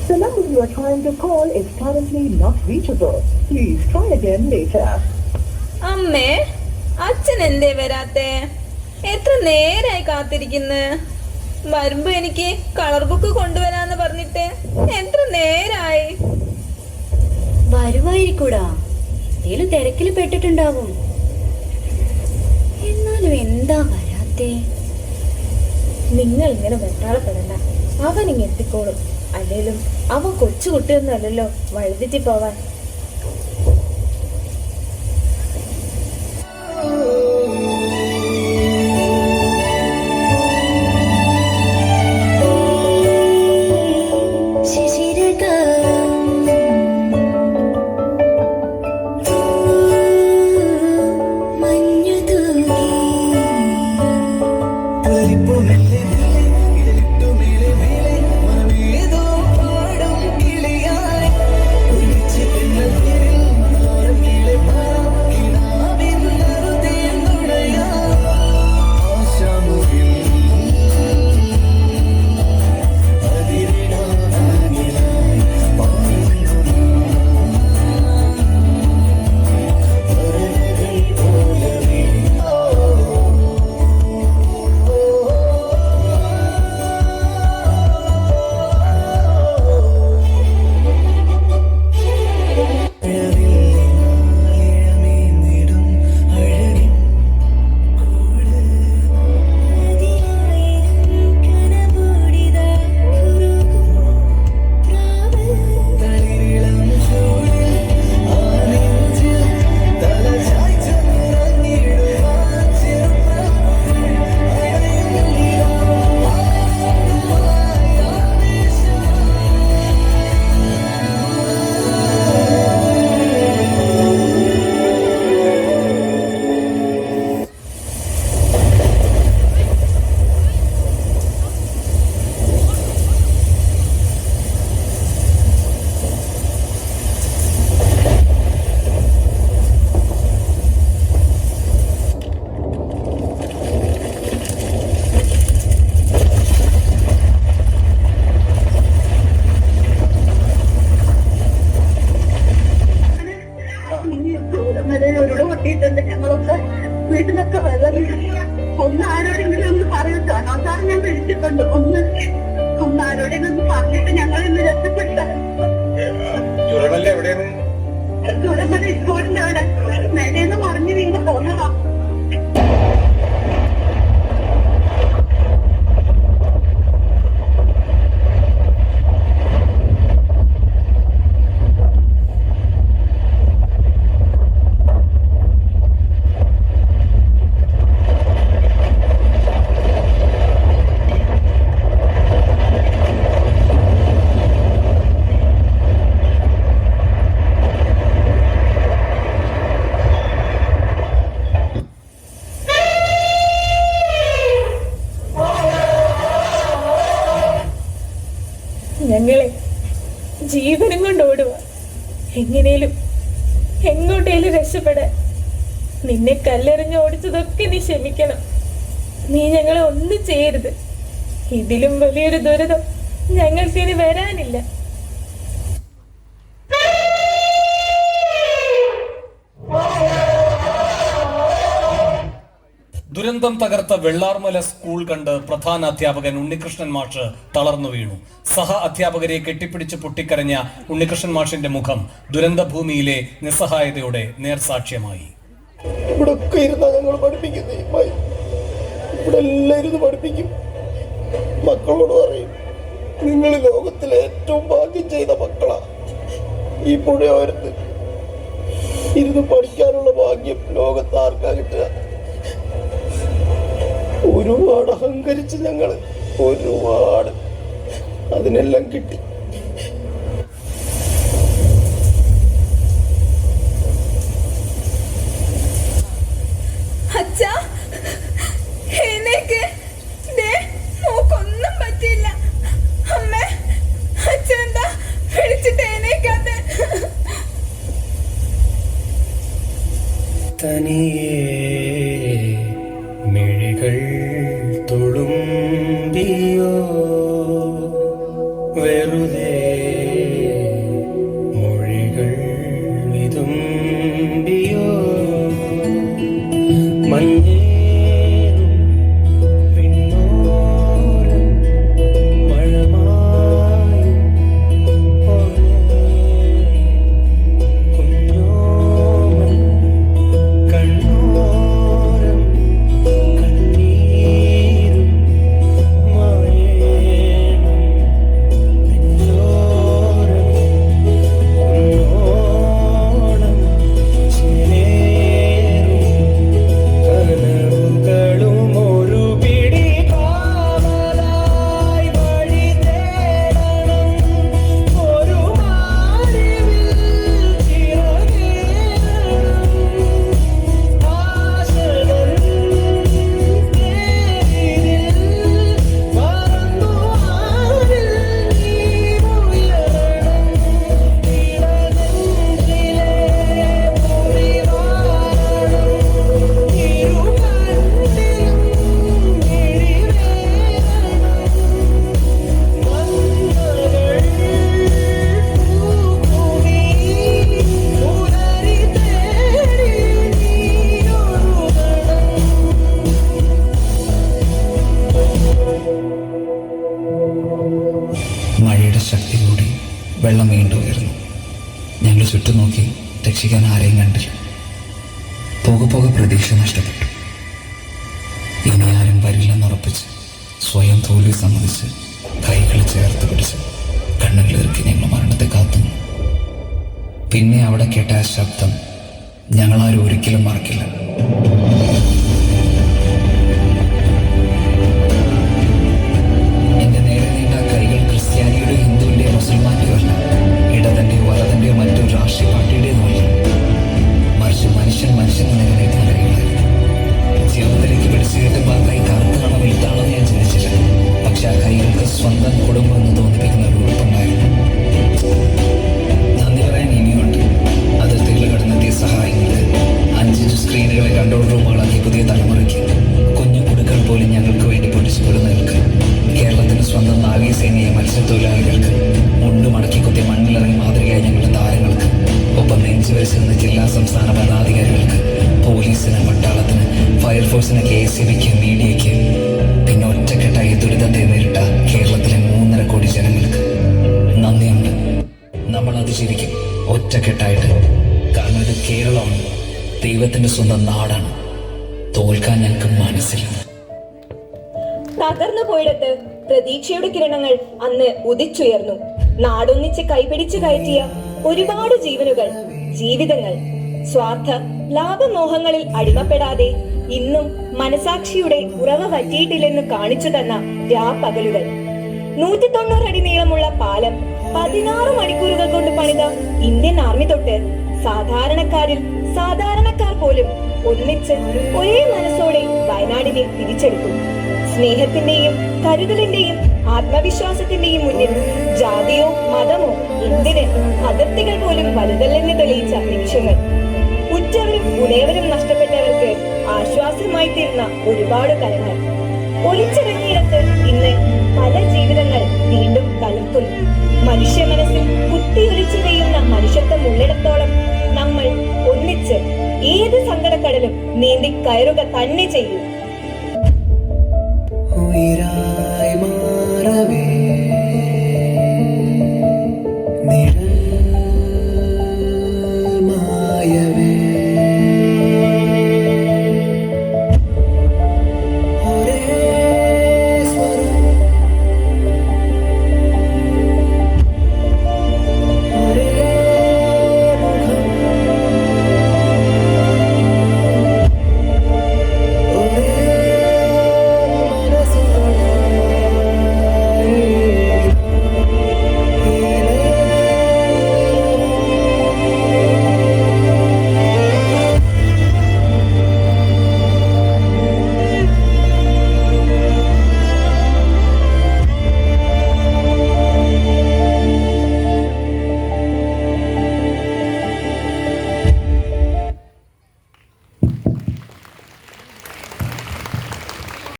The number you are trying to call is currently not reachable. Please try again later. അമ്മേ, അച്ഛൻ എന്തേ വരാത്തെ? എത്ര നേരായി കാത്തിരിക്കുന്നു. വരുമ്പോ എനിക്ക് കളർ ബുക്ക് കൊണ്ടുവരാന്ന് പറഞ്ഞിട്ട് എത്ര നേരായി. വരുവായിരിക്കൂടാ, എന്തേലും തിരക്കില് പെട്ടിട്ടുണ്ടാവും. എന്നാലും എന്താ വരാത്തെ? നിങ്ങൾ ഇങ്ങനെ വെട്ടാളപ്പെടണ്ട, അവൻ ഇങ്ങ് എത്തിക്കോളും. അല്ലേലും അവൻ കൊച്ചുകുട്ടിയൊന്നും അല്ലല്ലോ വഴുതിറ്റി പോവാൻ. ഞങ്ങളൊക്കെ വീട്ടിലൊക്കെ വെള്ളം ഒന്ന് ആരോടെങ്കിലും ഒന്ന് പറയട്ടോ. സാറ് ഞാൻ വിളിച്ചിട്ടുണ്ട്. ഒന്ന് ആരോടെങ്കിലും ഒന്ന് പറഞ്ഞിട്ട് ഞങ്ങൾ ഇന്ന് രക്ഷപ്പെട്ട ചുരമല സ്കൂളിന്റെ അവിടെ മേലേന്ന് മറിഞ്ഞു വീണ് പോന്നതാ. ഞങ്ങളെ ജീവനും കൊണ്ട് ഓടുക, എങ്ങനേലും എങ്ങോട്ടേലും രക്ഷപ്പെടാൻ. നിന്നെ കല്ലെറിഞ്ഞ് ഓടിച്ചതൊക്കെ നീ ക്ഷമിക്കണം. നീ ഞങ്ങളെ ഒന്നും ചെയ്യരുത്. ഇതിലും വലിയൊരു ദുരിതം ഞങ്ങൾക്കിനി വരാനില്ല. ദുരന്തം തകർത്ത വെള്ളാർമല സ്കൂൾ കണ്ട് പ്രധാന അധ്യാപകൻ ഉണ്ണികൃഷ്ണൻ മാഷ് തളർന്നു വീണു. സഹ അധ്യാപകരെ കെട്ടിപ്പിടിച്ച് പൊട്ടിക്കരഞ്ഞ ഉണ്ണികൃഷ്ണൻ മാഷിന്റെ മുഖം ദുരന്ത ഭൂമിയിലെ നിസ്സഹായതയുടെ നേർസാക്ഷ്യമായി. ഇവിടെ ഞങ്ങൾ പഠിപ്പിക്കുന്നേ, ഇവിടെ എല്ലാവരും പഠിപ്പിക്കും. മക്കളോട് പറയും, നിങ്ങൾ ലോകത്തിലെ ഏറ്റവും ഭാഗ്യം ചെയ്ത മക്കളാ. ഈ പുഴയോരത്ത് ഇരുന്ന് പഠിക്കാനുള്ള ഭാഗ്യം ലോകത്ത് ആർക്കാ കിട്ടുക? ഒരുപാട് അഹങ്കരിച്ച് ഞങ്ങൾ ഒരുപാട്, അതിനെല്ലാം കിട്ടി. ഒന്നും പറ്റില്ല. അമ്മേ, അച്ഛനെന്താ വിളിച്ചിട്ട് എണീക്കാത്തെ? തനിയേ മിഴികൾ മിഴികൾ തുളുമ്പിയോ വെറുതെ മൊഴികൾ വിതുമ്പിയോ മഞ്ഞേറും വിണ്ണോരം മഴമായും കുഞ്ഞോമൻ കണ്ണോരം കണ്ണീരും മായേണം നെഞ്ചോരം കുന്നോളം ചേരും കനവുകളും ഒരു പിടി കാവലായി വഴി തേടണം ഒരു മാറിവിൽ ചിറകേറണം ആശകൾ തേരിൽ പറന്നു ആരിൽ നീ ഉയരണം ഇടനെഞ്ചിലെ മുറിവാരണം ഇരുകണ്ണിലും മിഴിവേറണം മഞ്ഞകൾ പൂക്കുമീ പുലരി തേടി മഴയുടെ ശക്തി കൂടി വെള്ളം വീണ്ടും ഉയർന്നു. ഞങ്ങൾ ചുറ്റും നോക്കി രക്ഷിക്കാൻ ആരെയും കണ്ടില്ല. പോകെ പോകെ പ്രതീക്ഷ നഷ്ടപ്പെട്ടു. ഇനി ആരും വരില്ലെന്നുറപ്പിച്ച് സ്വയം തോൽവി സമ്മതിച്ച് കൈകൾ ചേർത്ത് പിടിച്ച് കണ്ണുകളിറക്കി ഞങ്ങൾ മരണത്തെ കാത്തുനിന്നു. പിന്നെ അവിടെ കേട്ട ആ ശബ്ദം ഞങ്ങളാരും ഒരിക്കലും മറക്കില്ല. എന്റെ നേരെ നീണ്ട കൈകൾ ക്രിസ്ത്യാനിയുടെയോ ഹിന്ദുവിന്റെയോ മുസൽമാന്റെയോ അല്ല, ഇടതന്റെയോ വലതന്റെയോ മറ്റൊരു രാഷ്ട്രീയ പാർട്ടിയുടേതുമല്ല. മറിച്ച് മനുഷ്യന് നേരെ കൈകളായിരുന്നു. ജീവിതത്തിലേക്ക് പിടിച്ചു കയറ്റുമ്പോൾ ആ കൈ കറുത്താണോ വെളുത്താണോ ഞാൻ ചിന്തിച്ചില്ല. പക്ഷെ ആ കൈകൾക്ക് സ്വന്തം കുടുംബം എന്ന് തോന്നിപ്പിക്കുന്ന ഒരു ഉറപ്പുണ്ടായിരുന്നു. നന്ദി പറയാൻ ഇനിയുണ്ട്. അതിർത്തികൾ കടന്നെത്തിയ സഹായങ്ങൾക്ക്, 5 സ്ക്രീനുകളെ കൺട്രോൾ റൂമുകളാക്കി പുതിയ തലമുറയ്ക്ക്, കുഞ്ഞു കുടുക്കൾ പോലും ഞങ്ങൾക്ക് വേണ്ടി പൊടിച്ചു കൊടുന്നവർക്ക്, കേരളത്തിന് സ്വന്തം നാവികസേനയെ മത്സ്യത്തൊഴിലാളികൾക്ക്, മുണ്ടു മടക്കി കുത്തി മണ്ണിലിറങ്ങി മാതൃകയായ ഞങ്ങളുടെ താരങ്ങൾക്ക്, ഒപ്പം നെഞ്ചു വരിച്ചിരുന്ന ജില്ലാ സംസ്ഥാന ഭരണാധികാരികൾക്ക്, പോലീസിന്, പട്ടാളത്തിന്, ഫയർഫോഴ്സിന്, KSCBക്ക്, മീഡിയയ്ക്ക്, പിന്നെ ഒറ്റക്കെട്ടായി ദുരിതത്തെ നേരിട്ട കേരളത്തിലെ 3.5 കോടി ജനങ്ങൾക്ക് നന്ദിയുണ്ട്. നമ്മൾ അതിജീവിക്കും ഒറ്റക്കെട്ടായിട്ട്. കാരണം ഇത് കേരളമാണ്, ദൈവത്തിന്റെ സ്വന്തം നാടാണ്. തോൽക്കാൻ ഞങ്ങൾക്ക് മനസ്സില്ല. തകർന്നു പോയിടത്ത് പ്രതീക്ഷയുടെ കിരണങ്ങൾ അന്ന് ഉദിച്ചുയർന്നു. നാടൊന്നിച്ച് കൈപിടിച്ചു കയറ്റിയ ഒരുപാട് ജീവനുകൾ, ജീവിതങ്ങൾ, സ്വാർത്ഥ ലാഭമോഹങ്ങളിൽ അടിമപ്പെടാതെ ഇന്നും മനസാക്ഷിയുടെ ഉറവ വറ്റിയിട്ടില്ലെന്ന് കാണിച്ചു തന്ന രാപ്പകലുകൾ. 190 അടി നീളമുള്ള പാലം 16 മണിക്കൂറുകൾ കൊണ്ട് പണിത ഇന്ത്യൻ ആർമി തൊട്ട് സാധാരണക്കാരിൽ സാധാരണക്കാർ പോലും ഒന്നിച്ച് ഒരേ മനസ്സോടെ വയനാടിനെ തിരിച്ചെടുത്തു. സ്നേഹത്തിന്റെയും കരുതലിന്റെയും ആത്മവിശ്വാസത്തിന്റെയും മുന്നിൽ ജാതിയോ മതമോ എന്തിന് അതിർത്തികൾ പോലും വലുതല്ലെന്ന് തെളിയിച്ച നിമിഷങ്ങൾ. ഉറ്റവരും ഉടയവരും നഷ്ടപ്പെട്ടവർക്ക് ആശ്വാസമായി തീർന്ന ഒരുപാട് കരങ്ങൾ. ഒലിച്ചിറങ്ങിയിടത്ത് ഇന്ന് പല ജീവിതങ്ങൾ വീണ്ടും തളിർക്കുന്നു. മനുഷ്യ മനസ്സിൽ കുത്തിയൊലിച്ചു പെയ്യുന്ന മനുഷ്യത്വം ഉള്ളിടത്തോളം നമ്മൾ ഒന്നിച്ച് ഏത് സങ്കടക്കടലും നീന്തി കയറുക തന്നെ ചെയ്യും.